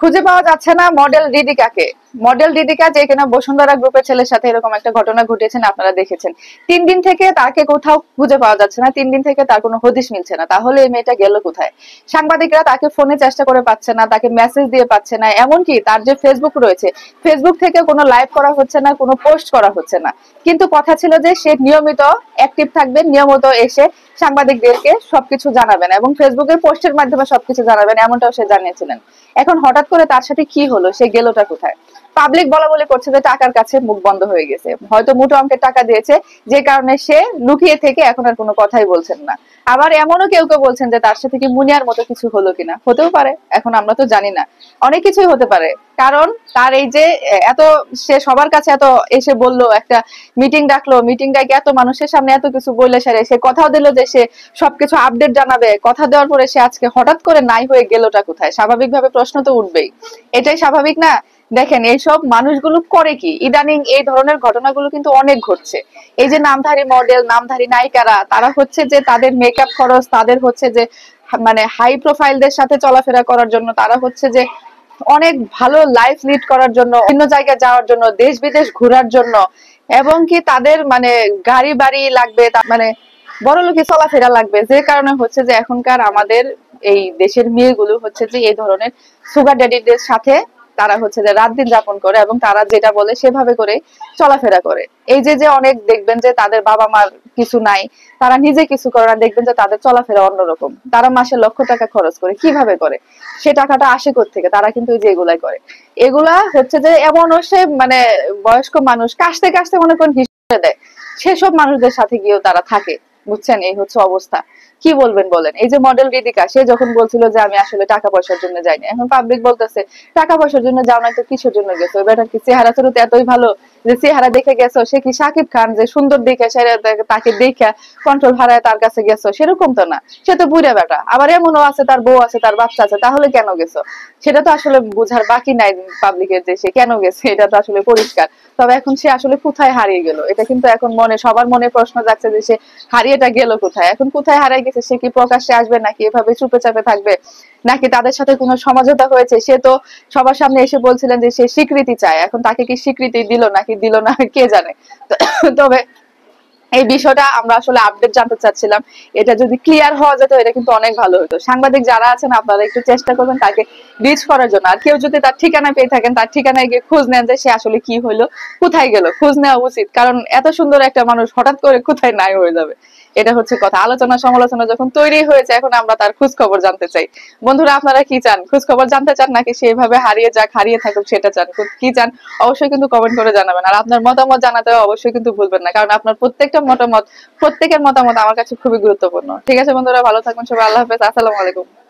খুঁজে পাওয়া যাচ্ছে না মডেল রিদিকাকে। মডেল রিদিকা যে কিনা বসুন্ধরা গ্রুপের ছেলের সাথে এরকম একটা ঘটনা ঘটেছেন, আপনারা দেখেছেন। 3 দিন থেকে তাকে কোথাও খুঁজে পাওয়া যাচ্ছে না, 3 দিন থেকে তার কোনো হদিশ মিলছে না। তাহলে এই মেয়েটা গেল কোথায়? সাংবাদিকরা তাকে ফোনে চেষ্টা করে পাচ্ছে না, তাকে মেসেজ দিয়ে পাচ্ছে না, এমনকি তার যে ফেসবুক রয়েছে, ফেসবুক থেকে কোনো লাইভ করা হচ্ছে না, কোনো পোস্ট করা হচ্ছে না। কিন্তু কথা ছিল যে সে নিয়মিত অ্যাক্টিভ থাকবে, নিয়মিত এসে সাংবাদিকদেরকে সবকিছু জানাবেন এবং ফেসবুকের পোস্টের মাধ্যমে সবকিছু জানাবেন, এমনটাও সে জানিয়েছিলেন। এখন হঠাৎ করে তার সাথে কি হলো, সে গেলটা কোথায়? পাবলিক বলা বলি করছে যে টাকার কাছে মুখ বন্ধ হয়ে গেছে, হয়তো মোটো অঙ্কের টাকা দিয়েছে, যে কারণে সে লুকিয়ে থেকে এখন আর কোনো কথাই বলছেন না। আবার এমনও কেউ কেউ বলছেন যে তার সাথে কি মুনিয়ার মতো কিছু হলো কিনা, হতেও পারে, এখন আমরা তো জানি না, অনেক কিছুই হতে পারে। কারণ তার এই যে এত, সে সবার কাছে এত এসে বললো, একটা মিটিং ডাকলো, মিটিং ডাকে এত মানুষের সামনে এত কিছু বললে সারে, সে কথাও দিল যে সে সবকিছু আপডেট জানাবে, কথা দেওয়ার পরে সে আজকে হঠাৎ করে নাই হয়ে গেলটা কোথায়? স্বাভাবিকভাবে প্রশ্ন তো উঠবেই, এটাই স্বাভাবিক না? দেখেন এইসব মানুষগুলো করে কি, ইদানিং এই ধরনের ঘটনাগুলো কিন্তু অনেক ঘটছে। এই যে নামধারী মডেল, নামধারী নায়িকারা, তারা হচ্ছে যে তাদের মেকআপ খরচ, তাদের হচ্ছে যে মানে হাই প্রোফাইলদের সাথে চলাফেরা করার জন্য, তারা হচ্ছে যে অনেক ভালো লাইফ লিড করার জন্য, বিভিন্ন জায়গায় যাওয়ার জন্য, দেশ বিদেশ ঘোরার জন্য, এবং কি তাদের মানে গাড়ি বাড়ি লাগবে, মানে বড়লোকি চলাফেরা লাগবে, যে কারণে হচ্ছে যে এখনকার আমাদের এই দেশের মেয়েগুলো হচ্ছে যে এই ধরনের সুগার ড্যাডিদের সাথে তারা হচ্ছে যে রাত দিন যাপন করে এবং তারা যেটা বলে সেভাবে করে চলাফেরা করে। এই যে যে অনেক দেখবেন যে তাদের বাবা মার কিছু নাই, তারা নিজে কিছু করে না, দেখবেন যে তাদের চলাফেরা অন্যরকম, তারা মাসে লক্ষ টাকা খরচ করে, কিভাবে করে, সে টাকাটা আসে কোত্থেকে? তারা কিন্তু এই যে এগুলাই করে। এগুলা হচ্ছে যে এমন সে মানে বয়স্ক মানুষ কাশতে কাশতে মনে করেন হিসেবে দেয়, সেসব মানুষদের সাথে গিয়েও তারা থাকে, বুঝছেন? এই হচ্ছে অবস্থা। কি বলবেন বলেন? এই যে মডেল রিদিকা, সে যখন বলছিল যে আমি আসলে টাকা পয়সার জন্য যাইনি, এখন পাবলিক বলতেছে টাকা পয়সার জন্য যাও না তো কিসের জন্য গেছো? বেটার কি চেহারা চরিত্র এতই ভালো যে চেহারা দেখে গেছো? সে কি শাকিব খান যে সুন্দর দেখে সে তাকে দেখে কন্ট্রোল হারায় তার কাছে গেছো? সেরকম তো না, সে তো বুড়া বেটা, আবার এমনও আছে তার বউ আছে, তার বাচ্চা আছে, তাহলে কেন গেছো? সেটা তো আসলে বোঝার বাকি নাই পাবলিকের যে সে কেন গেছে, এটা তো আসলে পরিষ্কার। তবে এখন সে আসলে কোথায় হারিয়ে গেল, এটা কিন্তু এখন মনে সবার মনে প্রশ্ন যাচ্ছে যে সে হারিয়েটা গেল কোথায়, এখন কোথায় হারিয়ে গেছে? সে কি প্রকাশ্যে আসবে, নাকি এভাবে চুপে চাপে থাকবে, নাকি তাদের সাথে কোনো সমঝোতা হয়েছে? সে তো সবার সামনে এসে বলছিলেন যে সে স্বীকৃতি চায়, এখন তাকে কি স্বীকৃতি দিল নাকি দিল না কে জানে। তবে এই বিষয়টা আমরা আসলে আপডেট জানতে চাচ্ছিলাম, এটা যদি ক্লিয়ার হওয়া যেত এটা কিন্তু অনেক ভালো হতো। সাংবাদিক যারা আছেন আপনারা একটু চেষ্টা করবেন তাকে রিচ করার জন্য, আর কেউ যদি তার ঠিকানা পেয়ে থাকেন তার ঠিকানায় গিয়ে খোঁজ নেন যে সে আসলে কি হইলো, কোথায় গেল, খোঁজ নেওয়া উচিত। কারণ এত সুন্দর একটা মানুষ হঠাৎ করে কোথায় নাই হয়ে যাবে, এটা হচ্ছে কথা। আলোচনা সমালোচনা যখন তৈরি হয়েছে, এখন আমরা তার খোঁজ খবর জানতে চাই। বন্ধুরা আপনারা কি চান? খোঁজ খবর জানতে চান নাকি সেইভাবে হারিয়ে যাক, হারিয়ে থাকুক সেটা চান? কি চান অবশ্যই কিন্তু কমেন্ট করে জানাবেন, আর আপনার মতামত জানাতে অবশ্যই কিন্তু ভুলবেন না, কারণ আপনার প্রত্যেকটা মতামত, প্রত্যেকের মতামত আমার কাছে খুবই গুরুত্বপূর্ণ। ঠিক আছে বন্ধুরা, ভালো থাকবেন সবাই, আল্লাহ হাফেজ, আসসালামু আলাইকুম।